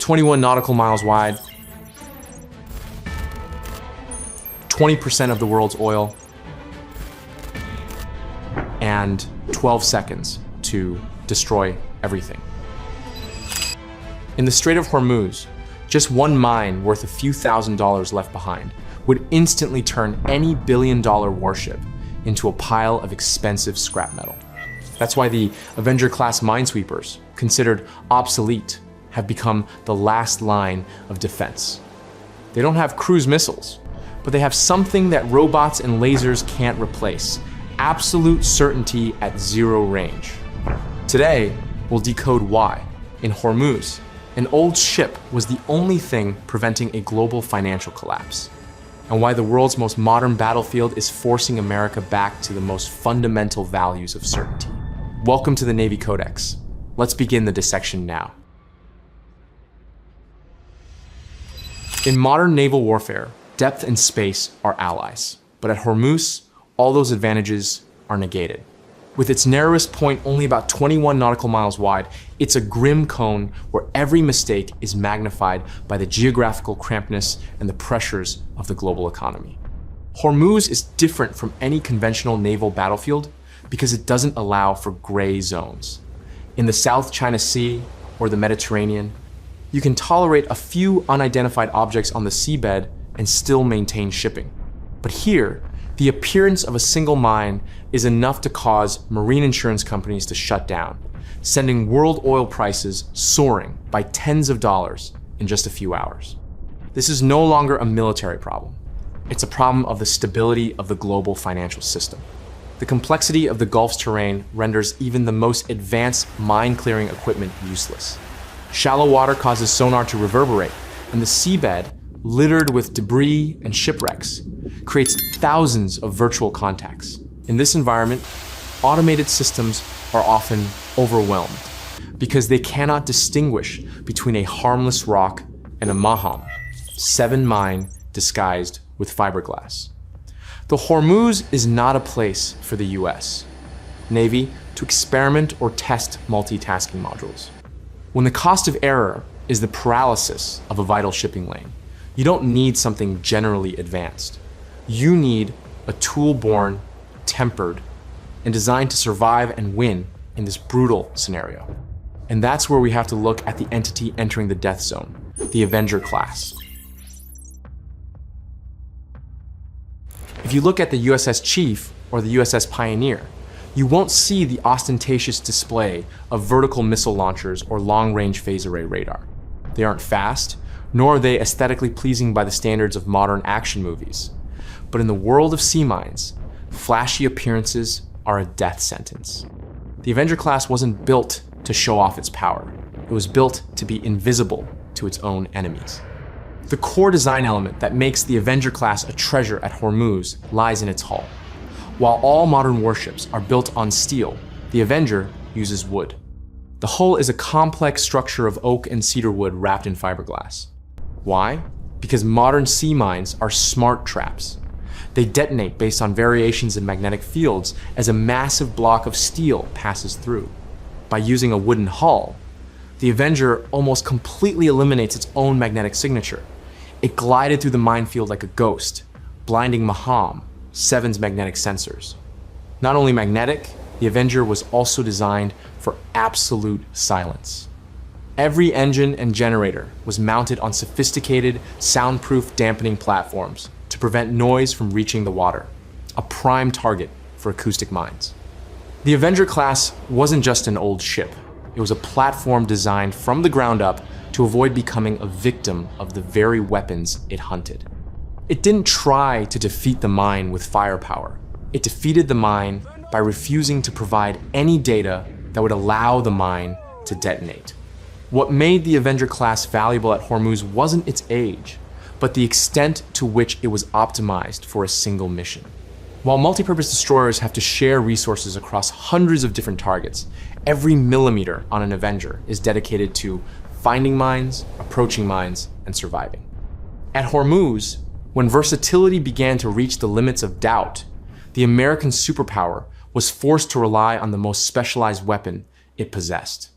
21 nautical miles wide, 20% of the world's oil, and 12 seconds to destroy everything. In the Strait of Hormuz, just one mine worth a few $1,000s left behind would instantly turn any billion-dollar warship into a pile of expensive scrap metal. That's why the Avenger-class minesweepers, considered obsolete, have become the last line of defense. They don't have cruise missiles, but they have something that robots and lasers can't replace: absolute certainty at zero range. Today, we'll decode why, in Hormuz, an old ship was the only thing preventing a global financial collapse, and why the world's most modern battlefield is forcing America back to the most fundamental values of certainty. Welcome to the Navy Codex. Let's begin the dissection now. In modern naval warfare, depth and space are allies, but at Hormuz, all those advantages are negated. With its narrowest point only about 21 nautical miles wide, it's a grim cone where every mistake is magnified by the geographical crampedness and the pressures of the global economy. Hormuz is different from any conventional naval battlefield because it doesn't allow for gray zones. In the South China Sea or the Mediterranean, you can tolerate a few unidentified objects on the seabed and still maintain shipping. But here, the appearance of a single mine is enough to cause marine insurance companies to shut down, sending world oil prices soaring by tens of dollars in just a few hours. This is no longer a military problem. It's a problem of the stability of the global financial system. The complexity of the Gulf's terrain renders even the most advanced mine-clearing equipment useless. Shallow water causes sonar to reverberate, and the seabed, littered with debris and shipwrecks, creates thousands of virtual contacts. In this environment, automated systems are often overwhelmed because they cannot distinguish between a harmless rock and a maham, 7 mine disguised with fiberglass. The Hormuz is not a place for the US Navy to experiment or test multitasking modules. When the cost of error is the paralysis of a vital shipping lane, you don't need something generally advanced. You need a tool born, tempered, and designed to survive and win in this brutal scenario. And that's where we have to look at the entity entering the death zone, the Avenger class. If you look at the USS Chief or the USS Pioneer, you won't see the ostentatious display of vertical missile launchers or long-range phase array radar. They aren't fast, nor are they aesthetically pleasing by the standards of modern action movies. But in the world of sea mines, flashy appearances are a death sentence. The Avenger class wasn't built to show off its power. It was built to be invisible to its own enemies. The core design element that makes the Avenger class a treasure at Hormuz lies in its hull. While all modern warships are built on steel, the Avenger uses wood. The hull is a complex structure of oak and cedar wood wrapped in fiberglass. Why? Because modern sea mines are smart traps. They detonate based on variations in magnetic fields as a massive block of steel passes through. By using a wooden hull, the Avenger almost completely eliminates its own magnetic signature. It glided through the minefield like a ghost, blinding Maham, 7's magnetic sensors. Not only magnetic, the Avenger was also designed for absolute silence. Every engine and generator was mounted on sophisticated, soundproof dampening platforms to prevent noise from reaching the water, a prime target for acoustic mines. The Avenger class wasn't just an old ship. It was a platform designed from the ground up to avoid becoming a victim of the very weapons it hunted. It didn't try to defeat the mine with firepower. It defeated the mine by refusing to provide any data that would allow the mine to detonate. What made the Avenger class valuable at Hormuz wasn't its age, but the extent to which it was optimized for a single mission. While multipurpose destroyers have to share resources across hundreds of different targets, every millimeter on an Avenger is dedicated to finding mines, approaching mines, and surviving. At Hormuz, when versatility began to reach the limits of doubt, the American superpower was forced to rely on the most specialized weapon it possessed.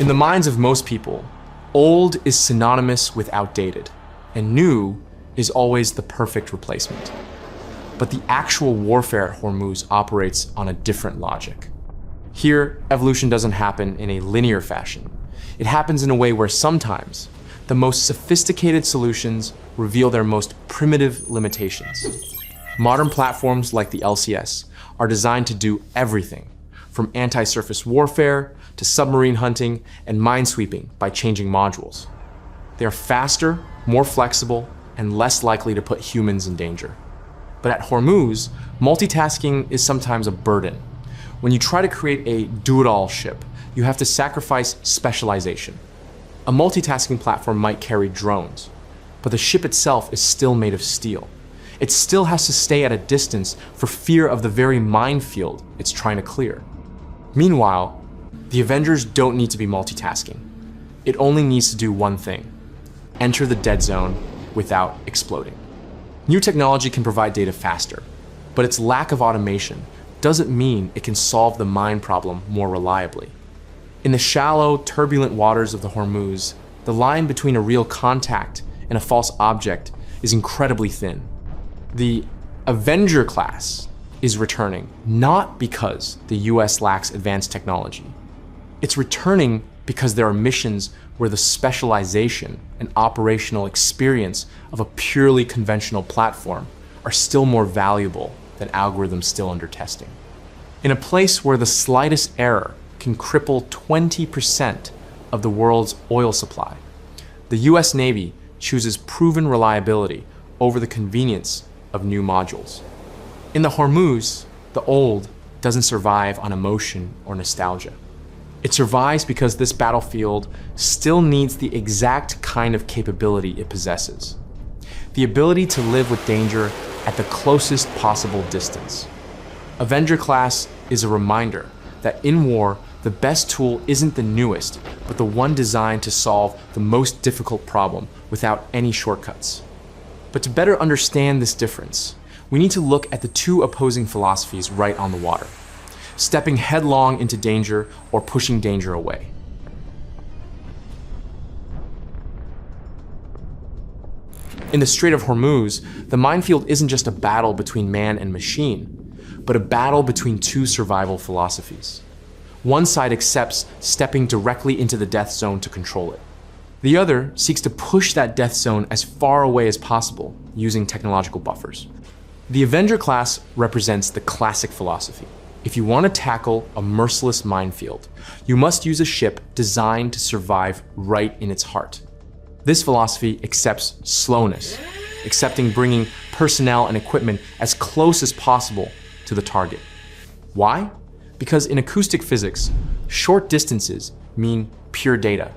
In the minds of most people, old is synonymous with outdated, and new is always the perfect replacement. But the actual warfare at Hormuz operates on a different logic. Here, evolution doesn't happen in a linear fashion. It happens in a way where sometimes the most sophisticated solutions reveal their most primitive limitations. Modern platforms like the LCS are designed to do everything, from anti-surface warfare to submarine hunting and minesweeping by changing modules. They are faster, more flexible, and less likely to put humans in danger. But at Hormuz, multitasking is sometimes a burden. When you try to create a do-it-all ship, you have to sacrifice specialization. A multitasking platform might carry drones, but the ship itself is still made of steel. It still has to stay at a distance for fear of the very minefield it's trying to clear. Meanwhile, the Avengers don't need to be multitasking. It only needs to do one thing: enter the dead zone without exploding. New technology can provide data faster, but its lack of automation doesn't mean it can solve the mine problem more reliably. In the shallow, turbulent waters of the Hormuz, the line between a real contact and a false object is incredibly thin. The Avenger class is returning not because the US lacks advanced technology. It's returning because there are missions where the specialization and operational experience of a purely conventional platform are still more valuable than algorithms still under testing. In a place where the slightest error can cripple 20% of the world's oil supply, the US Navy chooses proven reliability over the convenience of new modules. In the Hormuz, the old doesn't survive on emotion or nostalgia. It survives because this battlefield still needs the exact kind of capability it possesses: the ability to live with danger at the closest possible distance. Avenger class is a reminder that in war, the best tool isn't the newest, but the one designed to solve the most difficult problem without any shortcuts. But to better understand this difference, we need to look at the two opposing philosophies right on the water: stepping headlong into danger or pushing danger away. In the Strait of Hormuz, the minefield isn't just a battle between man and machine, but a battle between two survival philosophies. One side accepts stepping directly into the death zone to control it. The other seeks to push that death zone as far away as possible using technological buffers. The Avenger class represents the classic philosophy. If you want to tackle a merciless minefield, you must use a ship designed to survive right in its heart. This philosophy accepts slowness, accepting bringing personnel and equipment as close as possible to the target. Why? Because in acoustic physics, short distances mean pure data.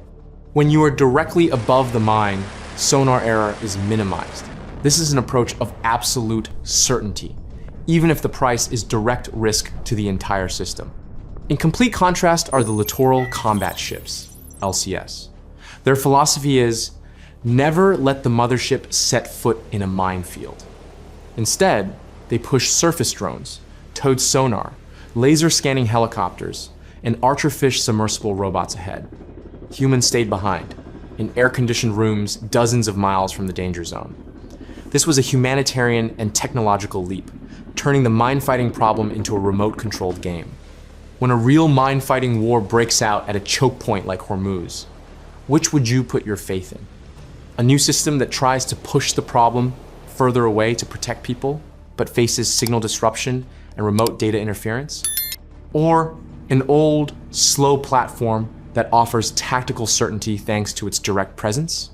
When you are directly above the mine, sonar error is minimized. This is an approach of absolute certainty, even if the price is direct risk to the entire system. In complete contrast are the littoral combat ships, LCS. Their philosophy is, never let the mothership set foot in a minefield. Instead, they push surface drones, towed sonar, laser scanning helicopters, and archerfish submersible robots ahead. Humans stayed behind, in air-conditioned rooms dozens of miles from the danger zone. This was a humanitarian and technological leap, turning the mine-fighting problem into a remote-controlled game. When a real mine-fighting war breaks out at a choke point like Hormuz, which would you put your faith in? A new system that tries to push the problem further away to protect people, but faces signal disruption and remote data interference? Or an old, slow platform that offers tactical certainty thanks to its direct presence?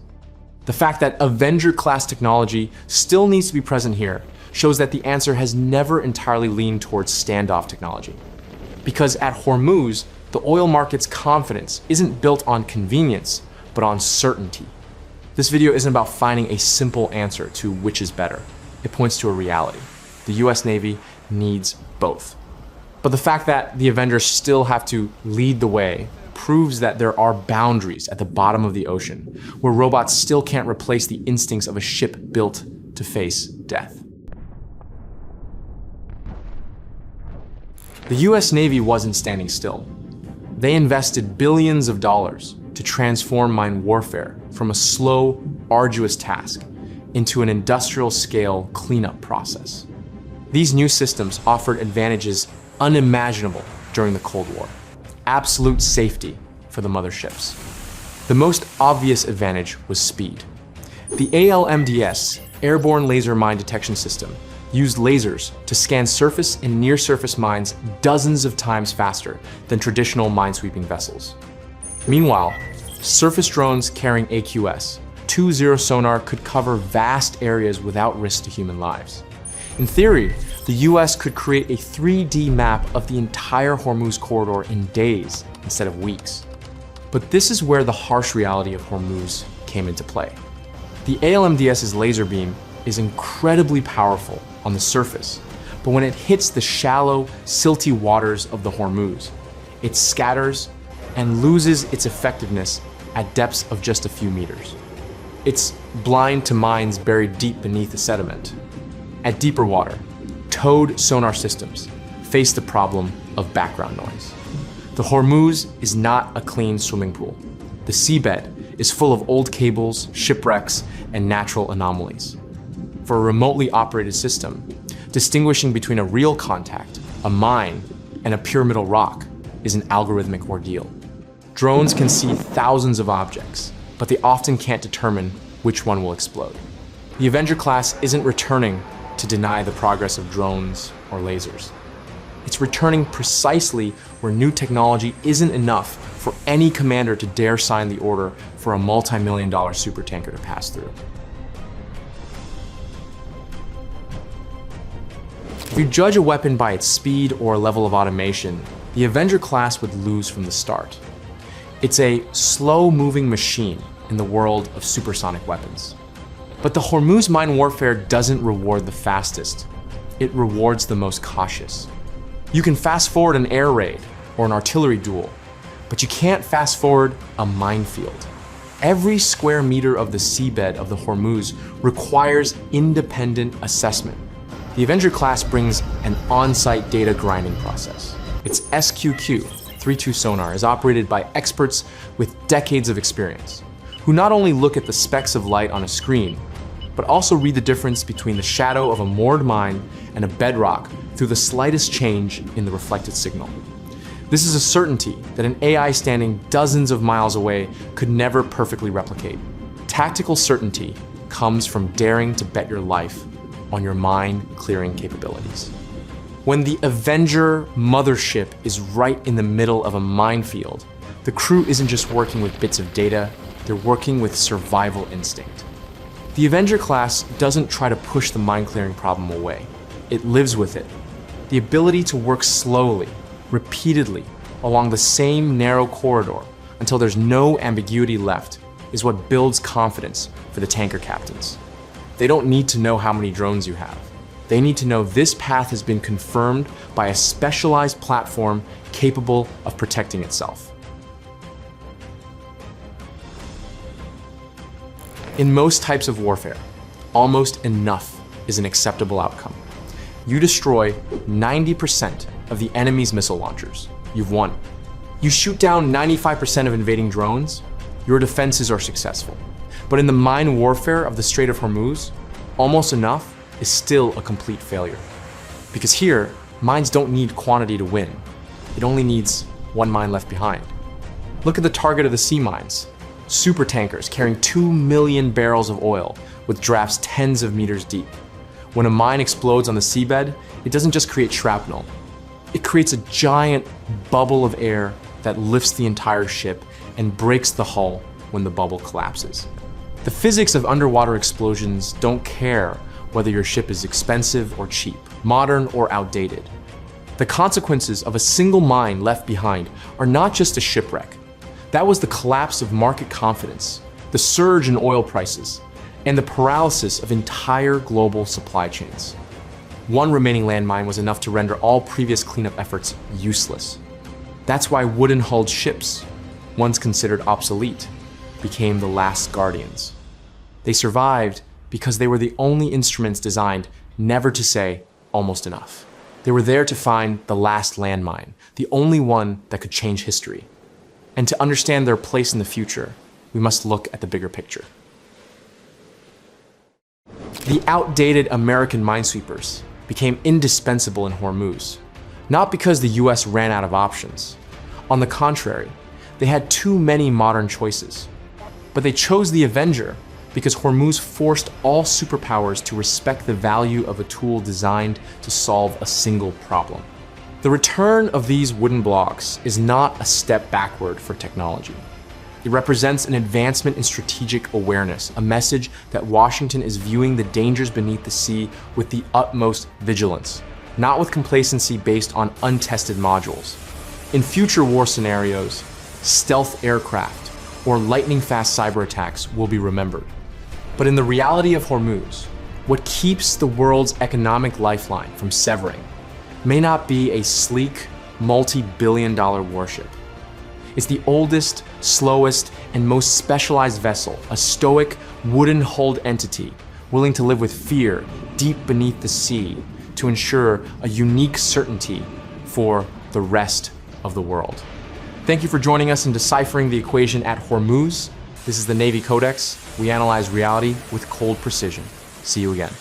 The fact that Avenger-class technology still needs to be present here shows that the answer has never entirely leaned towards standoff technology. Because at Hormuz, the oil market's confidence isn't built on convenience, but on certainty. This video isn't about finding a simple answer to which is better. It points to a reality. The US Navy needs both. But the fact that the Avengers still have to lead the way proves that there are boundaries at the bottom of the ocean, where robots still can't replace the instincts of a ship built to face death. The US Navy wasn't standing still. They invested billions of dollars to transform mine warfare from a slow, arduous task into an industrial-scale cleanup process. These new systems offered advantages unimaginable during the Cold War. Absolute safety for the motherships. The most obvious advantage was speed. The ALMDS, Airborne Laser Mine Detection System, used lasers to scan surface and near-surface mines dozens of times faster than traditional minesweeping vessels. Meanwhile, surface drones carrying AQS, 2.0 sonar could cover vast areas without risk to human lives. In theory, the US could create a 3D map of the entire Hormuz corridor in days instead of weeks. But this is where the harsh reality of Hormuz came into play. The ALMDS's laser beam is incredibly powerful on the surface, but when it hits the shallow, silty waters of the Hormuz, it scatters and loses its effectiveness at depths of just a few meters. It's blind to mines buried deep beneath the sediment. At deeper water, towed sonar systems face the problem of background noise. The Hormuz is not a clean swimming pool. The seabed is full of old cables, shipwrecks, and natural anomalies. For a remotely operated system, distinguishing between a real contact, a mine, and a pyramidal rock is an algorithmic ordeal. Drones can see thousands of objects, but they often can't determine which one will explode. The Avenger class isn't returning to deny the progress of drones or lasers. It's returning precisely where new technology isn't enough for any commander to dare sign the order for a multi-million-dollar supertanker to pass through. If you judge a weapon by its speed or level of automation, the Avenger class would lose from the start. It's a slow-moving machine in the world of supersonic weapons. But the Hormuz mine warfare doesn't reward the fastest. It rewards the most cautious. You can fast forward an air raid or an artillery duel, but you can't fast forward a minefield. Every square meter of the seabed of the Hormuz requires independent assessment. The Avenger class brings an on-site data grinding process. Its SQQ 3.2 sonar is operated by experts with decades of experience, who not only look at the specks of light on a screen, but also read the difference between the shadow of a moored mine and a bedrock through the slightest change in the reflected signal. This is a certainty that an AI standing dozens of miles away could never perfectly replicate. Tactical certainty comes from daring to bet your life on your mine-clearing capabilities. When the Avenger mothership is right in the middle of a minefield, the crew isn't just working with bits of data, they're working with survival instinct. The Avenger class doesn't try to push the mine-clearing problem away. It lives with it. The ability to work slowly, repeatedly, along the same narrow corridor until there's no ambiguity left is what builds confidence for the tanker captains. They don't need to know how many drones you have. They need to know this path has been confirmed by a specialized platform capable of protecting itself. In most types of warfare, almost enough is an acceptable outcome. You destroy 90% of the enemy's missile launchers. You've won. You shoot down 95% of invading drones, your defenses are successful. But in the mine warfare of the Strait of Hormuz, almost enough is still a complete failure. Because here, mines don't need quantity to win. It only needs one mine left behind. Look at the target of the sea mines. Super tankers carrying 2 million barrels of oil with drafts tens of meters deep. When a mine explodes on the seabed, it doesn't just create shrapnel. It creates a giant bubble of air that lifts the entire ship and breaks the hull when the bubble collapses. The physics of underwater explosions don't care whether your ship is expensive or cheap, modern or outdated. The consequences of a single mine left behind are not just a shipwreck. That was the collapse of market confidence, the surge in oil prices, and the paralysis of entire global supply chains. One remaining landmine was enough to render all previous cleanup efforts useless. That's why wooden-hulled ships, once considered obsolete, became the last guardians. They survived because they were the only instruments designed never to say almost enough. They were there to find the last landmine, the only one that could change history. And to understand their place in the future, we must look at the bigger picture. The outdated American minesweepers became indispensable in Hormuz, not because the US ran out of options. On the contrary, they had too many modern choices. But they chose the Avenger because Hormuz forced all superpowers to respect the value of a tool designed to solve a single problem. The return of these wooden blocks is not a step backward for technology. It represents an advancement in strategic awareness, a message that Washington is viewing the dangers beneath the sea with the utmost vigilance, not with complacency based on untested modules. In future war scenarios, stealth aircraft or lightning-fast cyber attacks will be remembered. But in the reality of Hormuz, what keeps the world's economic lifeline from severing may not be a sleek, multi-billion-dollar warship. It's the oldest, slowest, and most specialized vessel, a stoic, wooden-hulled entity willing to live with fear deep beneath the sea to ensure a unique certainty for the rest of the world. Thank you for joining us in deciphering the equation at Hormuz. This is the Navy Codex. We analyze reality with cold precision. See you again.